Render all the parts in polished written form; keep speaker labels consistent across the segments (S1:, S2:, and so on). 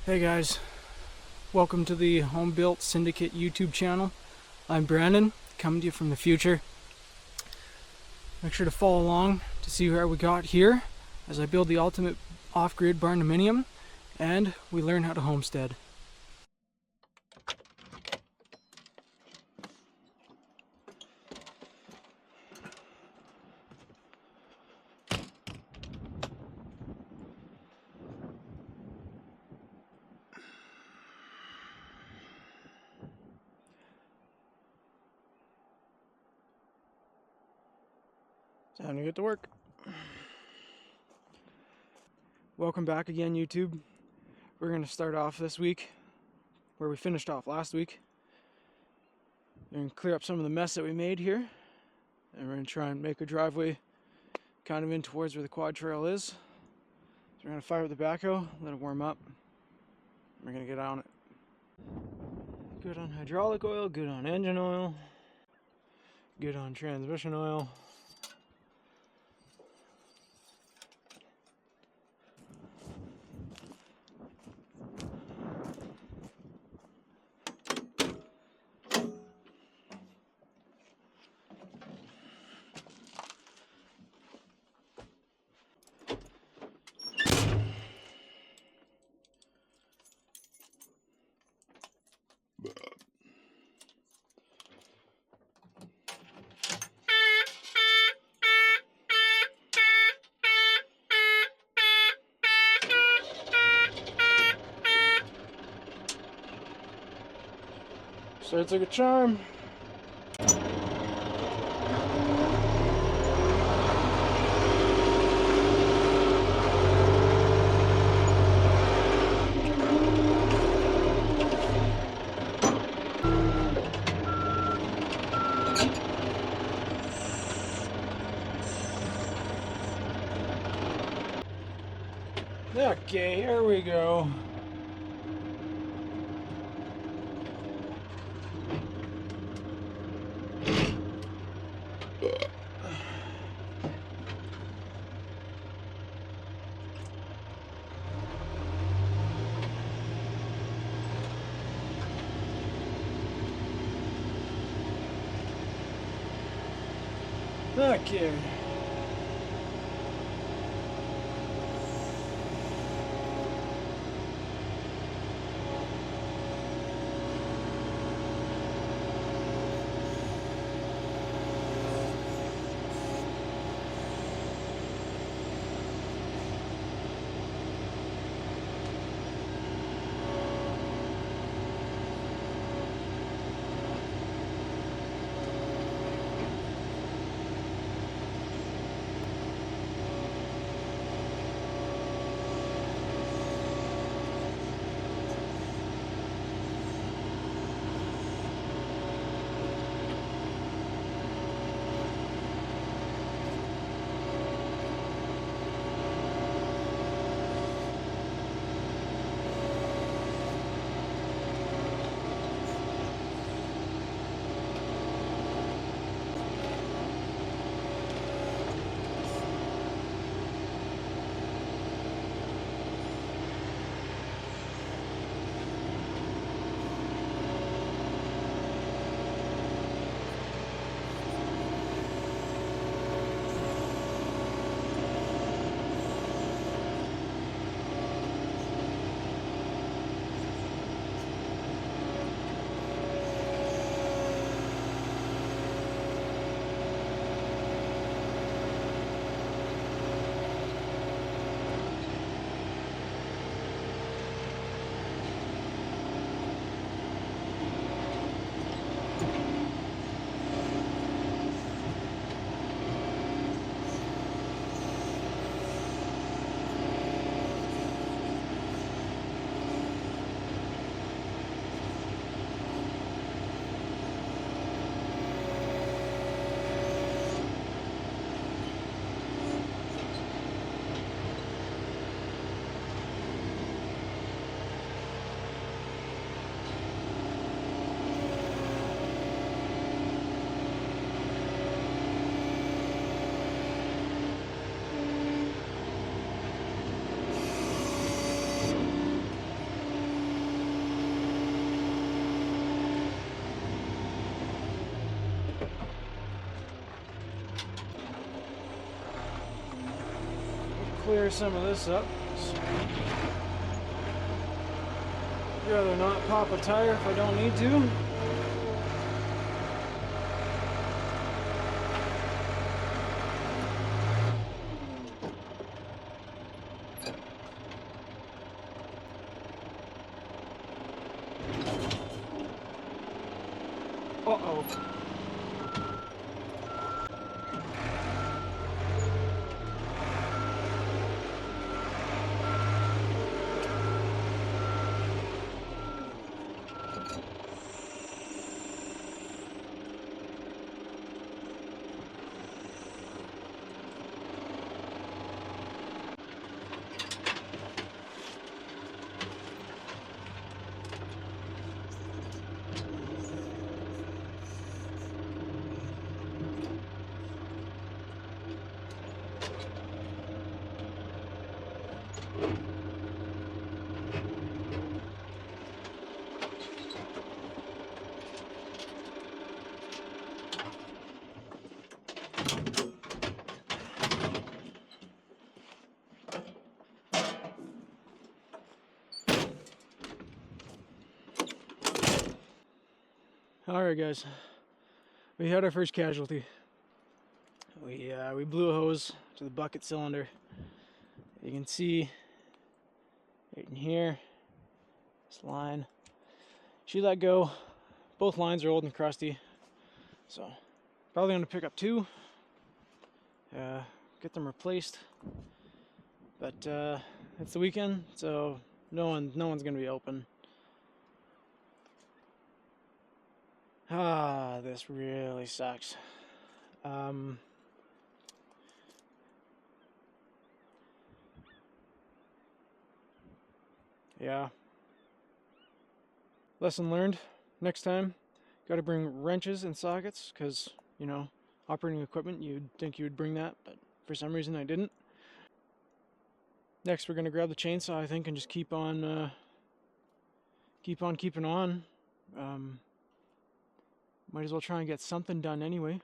S1: Hey guys, welcome to the Home Built Syndicate YouTube channel. I'm Brandon, coming to you from the future. Make sure to follow along to see where we got here as I build the ultimate off-grid Barndominium and we learn how to homestead. Time to get to work. Welcome back again, YouTube. We're going to start off this week where we finished off last week. We're going to clear up some of the mess that we made here, and we're going to try and make a driveway kind of in towards where the quad trail is. So we're going to fire up the backhoe, let it warm up. We're going to get on it. Good on hydraulic oil, good on engine oil, good on transmission oil. Starts like a charm. Okay, here we go. Okay. clear some of this up. I'd rather not pop a tire if I don't need to. Uh-oh. Alright guys, we had our first casualty. We blew a hose to the bucket cylinder. You can see right in here, this line. She let go. Both lines are old and crusty, so probably going to pick up two, get them replaced. But it's the weekend, so no one's going to be open. Ah, this really sucks. Yeah. Lesson learned. Next time, gotta bring wrenches and sockets, because, you know, operating equipment, you'd think you would bring that, but for some reason I didn't. Next, we're gonna grab the chainsaw, I think, and just keep on keeping on. Might as well try and get something done anyway.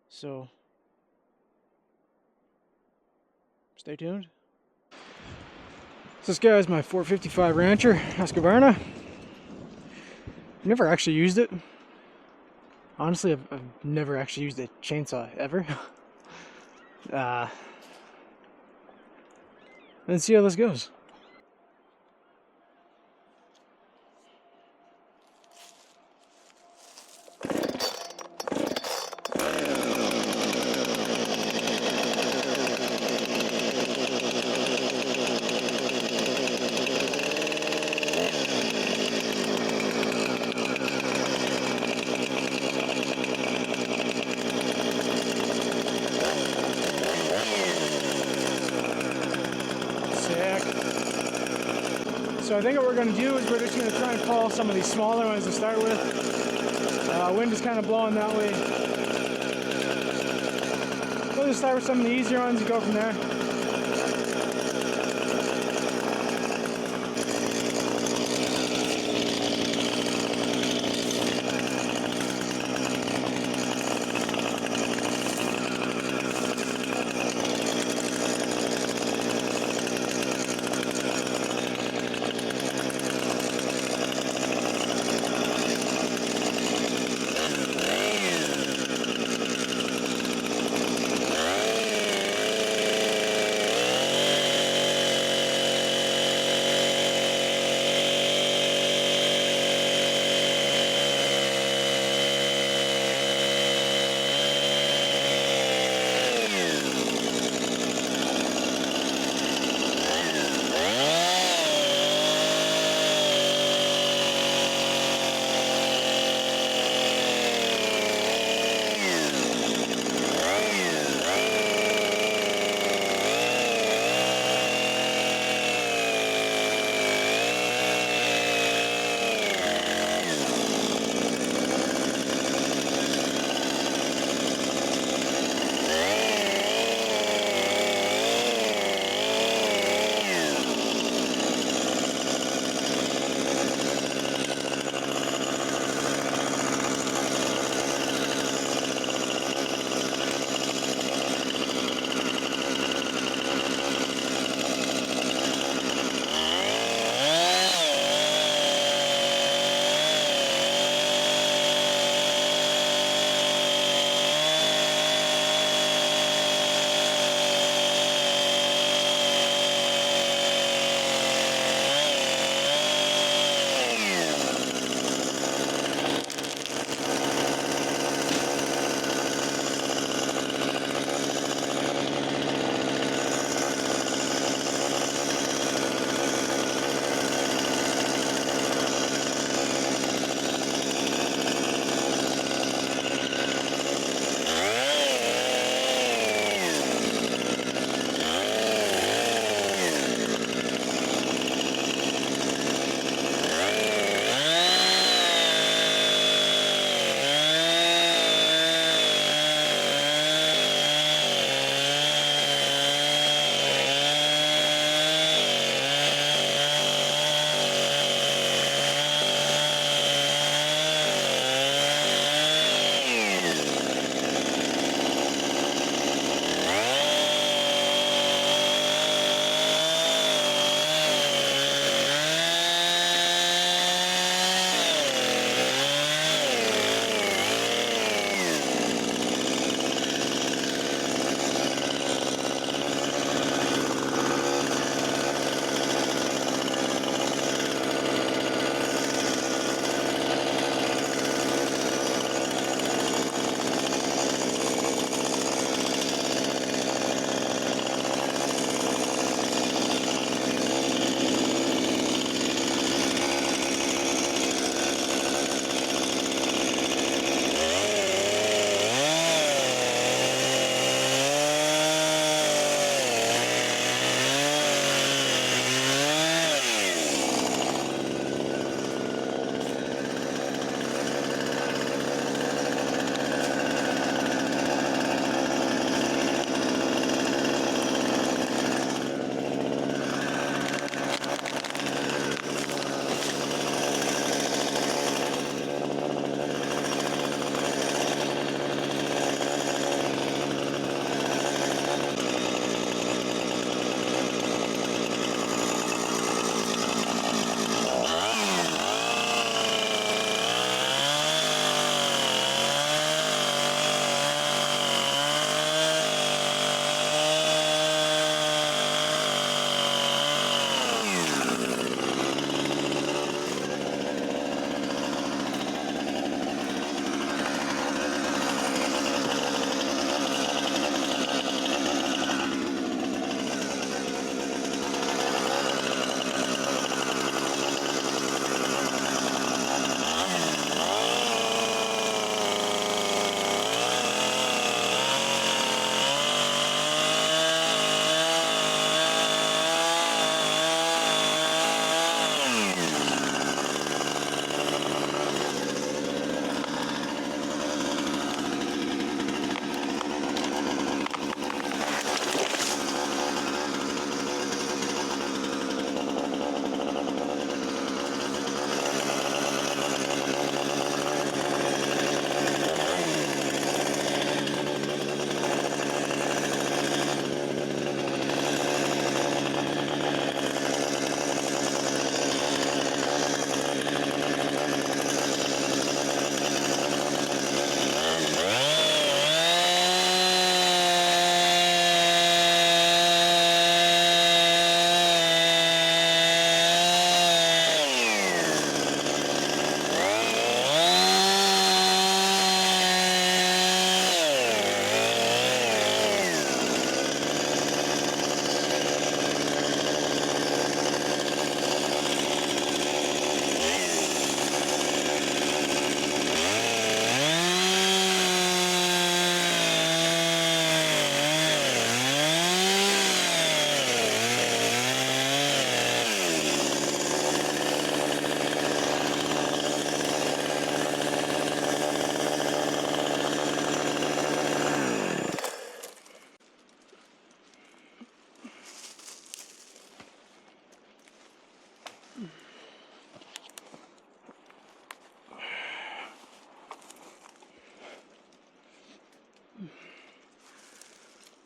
S1: So, stay tuned. So this guy is my 455 Rancher, Husqvarna. I've never actually used it. Honestly, I've never actually used a chainsaw, ever. Let's see how this goes. So I think what we're going to do is we're just going to try and pull some of these smaller ones to start with. Wind is kind of blowing that way. We'll just start with some of the easier ones and go from there.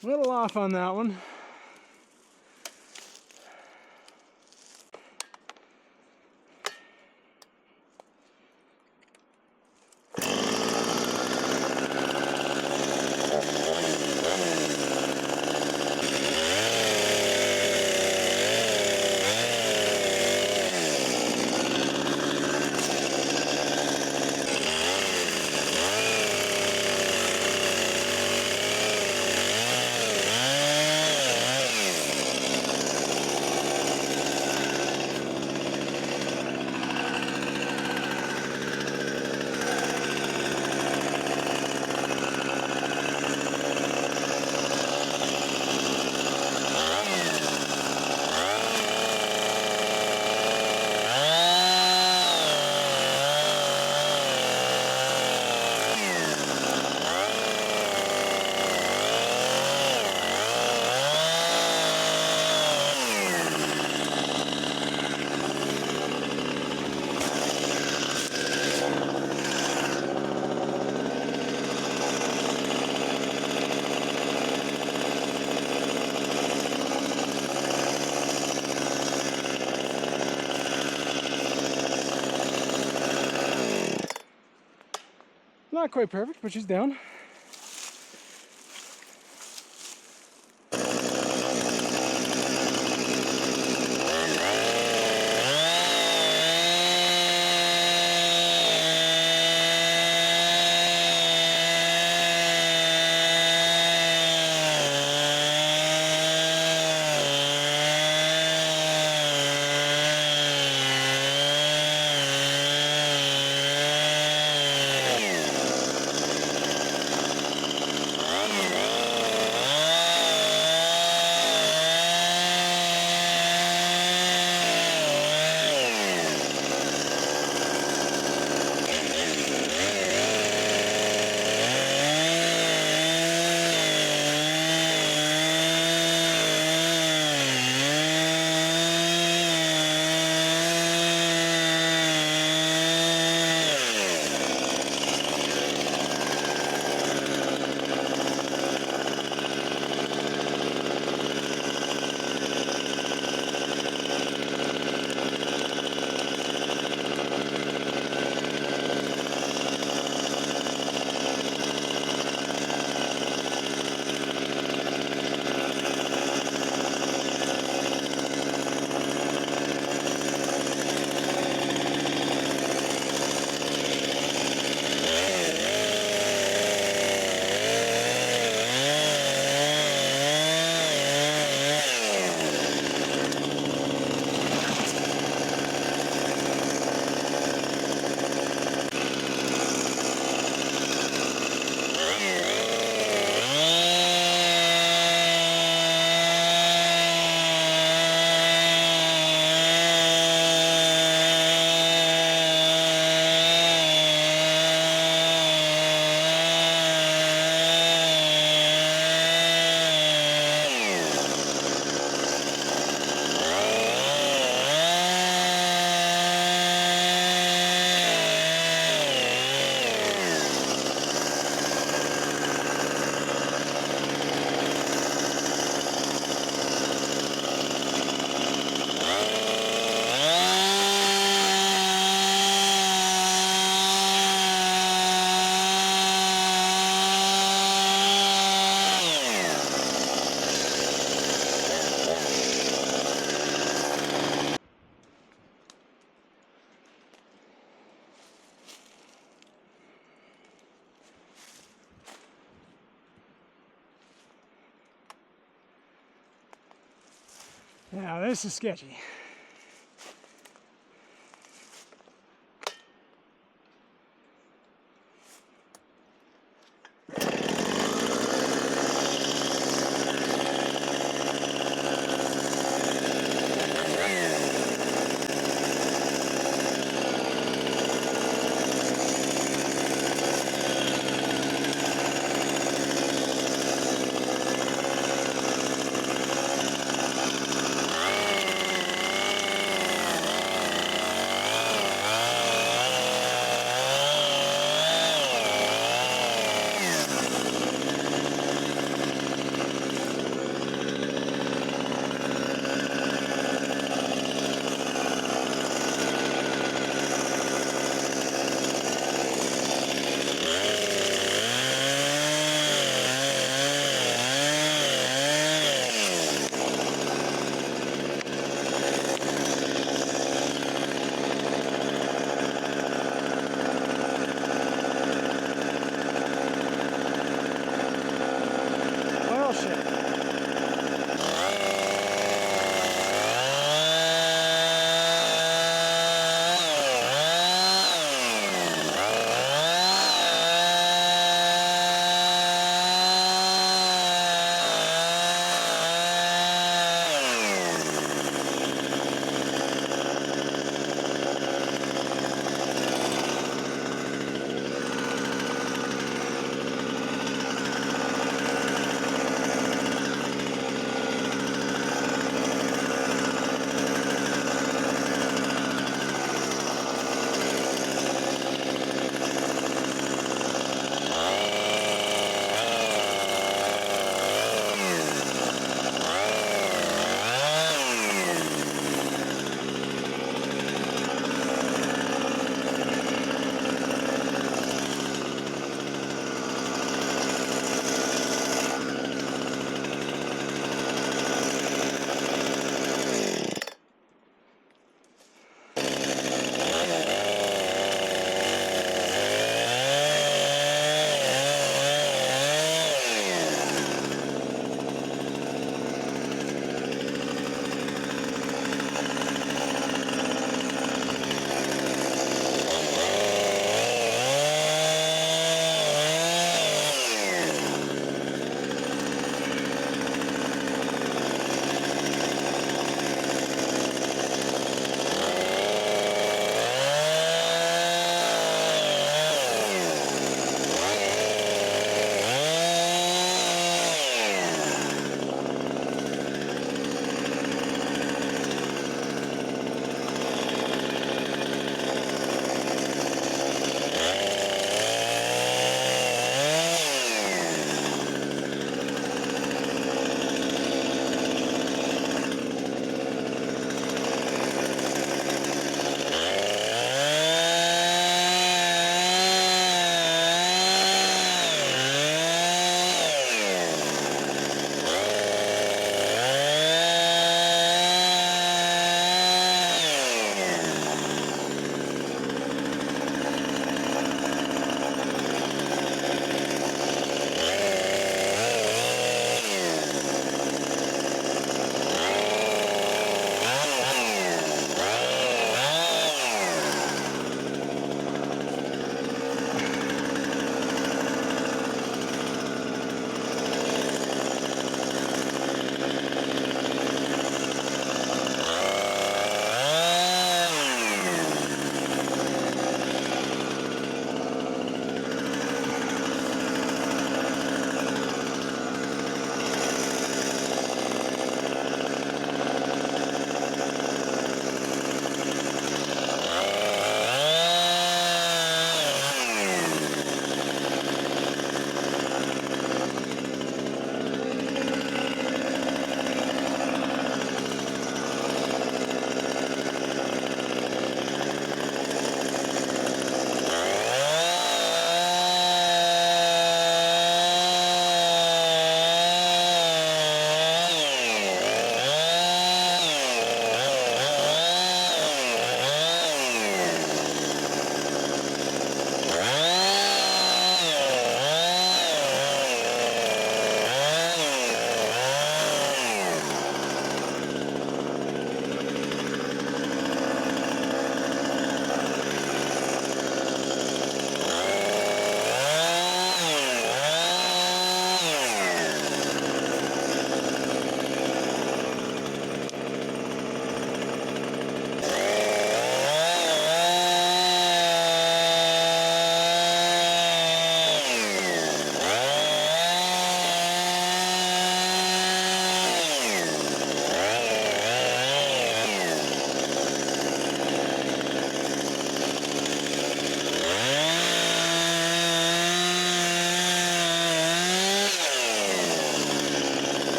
S1: A little off on that one. Not quite perfect, but she's down. Now this is sketchy.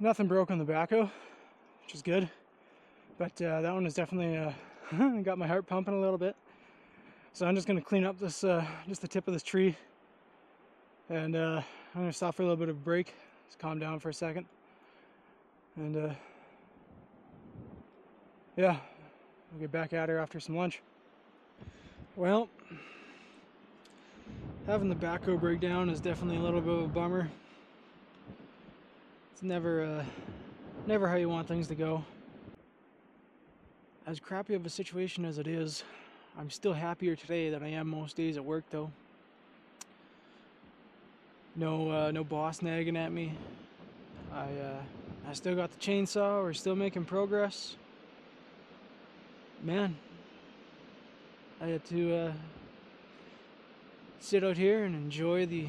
S1: Nothing broke on the backhoe, which is good. But that one is definitely got my heart pumping a little bit. So I'm just going to clean up this, just the tip of this tree. And I'm going to stop for a little bit of a break. Just calm down for a second. And yeah, we'll get back at her after some lunch. Well, having the backhoe break down is definitely a little bit of a bummer. It's never how you want things to go. As crappy of a situation as it is, I'm still happier today than I am most days at work, though. No boss nagging at me. I still got the chainsaw. We're still making progress. Man, I had to sit out here and enjoy the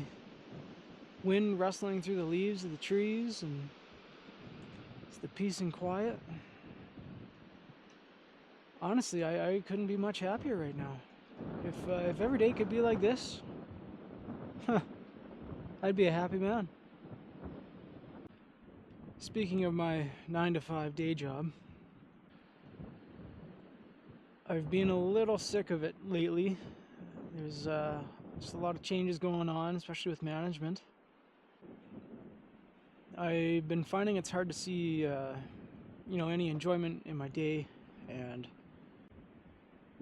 S1: wind rustling through the leaves of the trees, and it's the peace and quiet. Honestly, I couldn't be much happier right now. If every day could be like this, I'd be a happy man. Speaking of my 9-to-5 day job, I've been a little sick of it lately. There's just a lot of changes going on, especially with management. I've been finding it's hard to see, any enjoyment in my day, and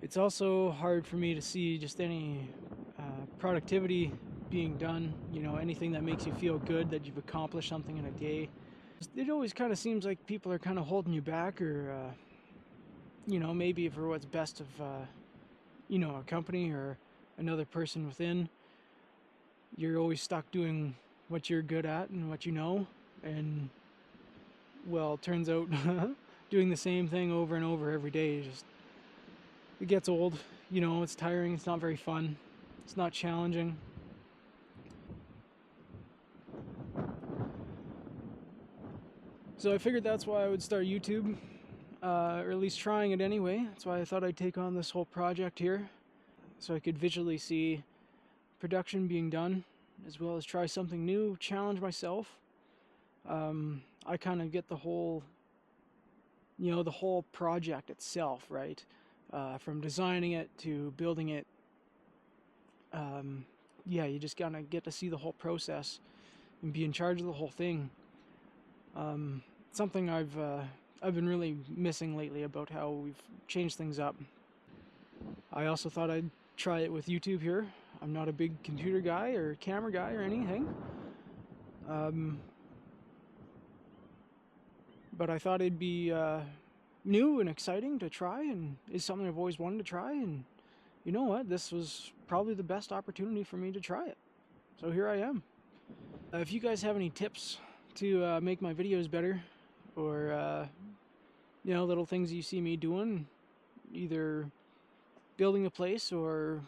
S1: it's also hard for me to see just any productivity being done, anything that makes you feel good that you've accomplished something in a day. It always kind of seems like people are kind of holding you back, or, maybe for what's best of, a company or another person within. You're always stuck doing what you're good at and what you know, and, well, it turns out doing the same thing over and over every day it gets old. It's tiring, it's not very fun, it's not challenging. So I figured that's why I would start YouTube, or at least trying it anyway. That's why I thought I'd take on this whole project here, so I could visually see production being done, as well as try something new, challenge myself. I kind of get the whole project itself, right? From designing it to building it. You just kind of get to see the whole process and be in charge of the whole thing. Something I've been really missing lately about how we've changed things up. I also thought I'd try it with YouTube here. I'm not a big computer guy or camera guy or anything. But I thought it'd be new and exciting to try, and is something I've always wanted to try, and you know what? This was probably the best opportunity for me to try it. So here I am. If you guys have any tips to make my videos better, or little things you see me doing, either building a place or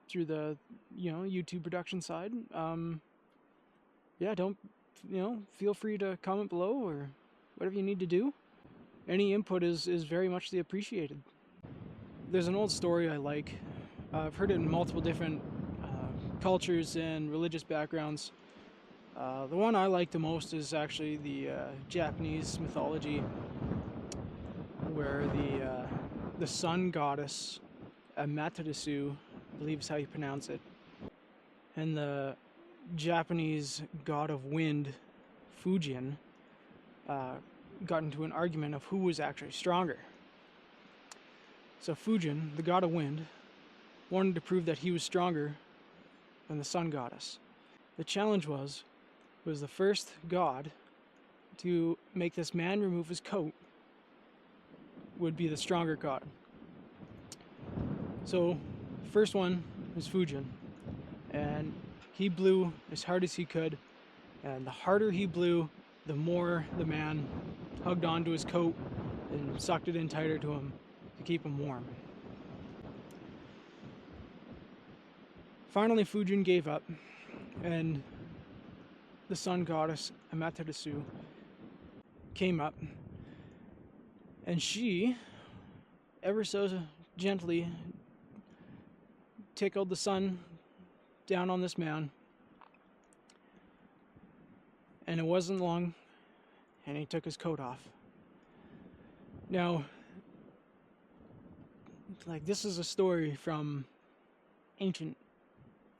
S1: through the YouTube production side, don't feel free to comment below, or whatever you need to do. Any input is very muchly appreciated. There's an old story I like. I've heard it in multiple different cultures and religious backgrounds. The one I like the most is actually the Japanese mythology, where the sun goddess Amaterasu, I believe is how you pronounce it, and the Japanese god of wind, Fujin, got into an argument of who was actually stronger. So Fujin, the god of wind, wanted to prove that he was stronger than the sun goddess. The challenge was the first god to make this man remove his coat would be the stronger god. So first one was Fujin, and he blew as hard as he could, and the harder he blew, the more the man hugged onto his coat and sucked it in tighter to him to keep him warm. Finally, Fujin gave up, and the sun goddess Amaterasu came up, and she, ever so gently, tickled the sun down on this man, and it wasn't long and he took his coat off. Now, like, this is a story from ancient,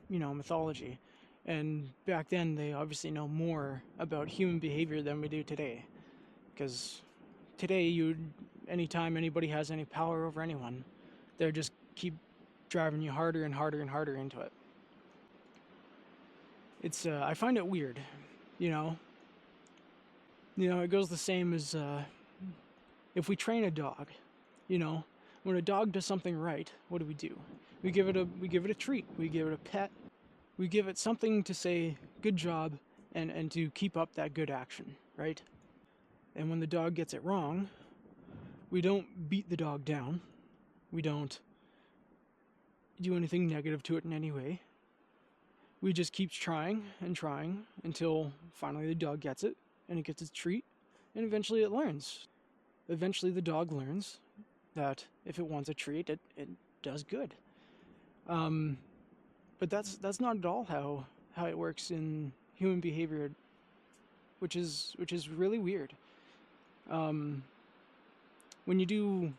S1: mythology. And back then, they obviously know more about human behavior than we do today. Because today, anytime anybody has any power over anyone, they're just keep driving you harder and harder and harder into it. I find it weird, it goes the same as if we train a dog, when a dog does something right, what do? We give it a treat, we give it a pet, we give it something to say good job and to keep up that good action, right? And when the dog gets it wrong, we don't beat the dog down, we don't do anything negative to it in any way. We just keep trying and trying until finally the dog gets it and it gets its treat, and eventually it learns. Eventually the dog learns that if it wants a treat, it does good. But that's not at all how it works in human behavior, which is really weird. When you do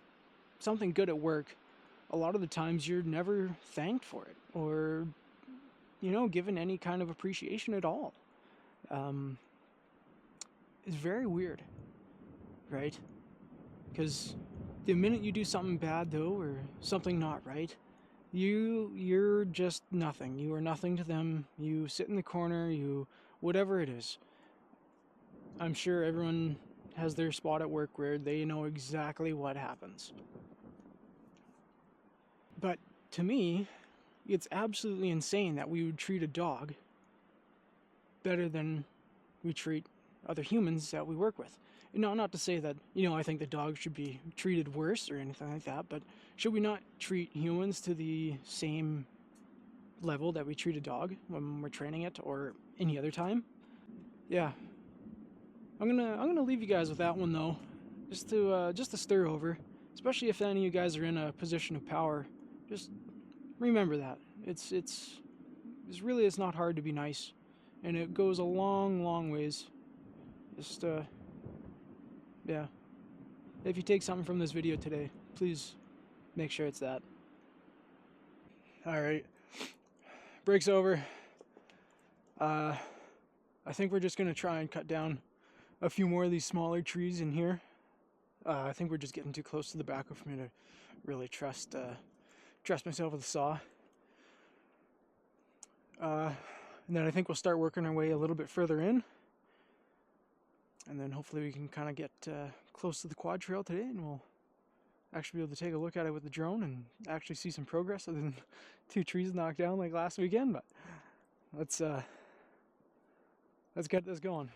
S1: something good at work, a lot of the times you're never thanked for it or given any kind of appreciation at all. It's very weird, right? Because the minute you do something bad, though, or something not right, you're just nothing. You are nothing to them. You sit in the corner, whatever it is. I'm sure everyone has their spot at work where they know exactly what happens. But to me, it's absolutely insane that we would treat a dog better than we treat other humans that we work with. Not to say that, I think the dog should be treated worse or anything like that, but should we not treat humans to the same level that we treat a dog when we're training it or any other time? Yeah. I'm gonna leave you guys with that one though, just to stir over, especially if any of you guys are in a position of power. Just remember that it's not hard to be nice, and it goes a long ways. Just yeah, if you take something from this video today, please make sure it's that. Alright, break's over. I think we're just gonna try and cut down a few more of these smaller trees in here. I think we're just getting too close to the backhoe for me to really trust myself with a saw. And then I think we'll start working our way a little bit further in, and then hopefully we can kind of get close to the quad trail today, and we'll actually be able to take a look at it with the drone and actually see some progress other than 2 trees knocked down like last weekend. But let's get this going.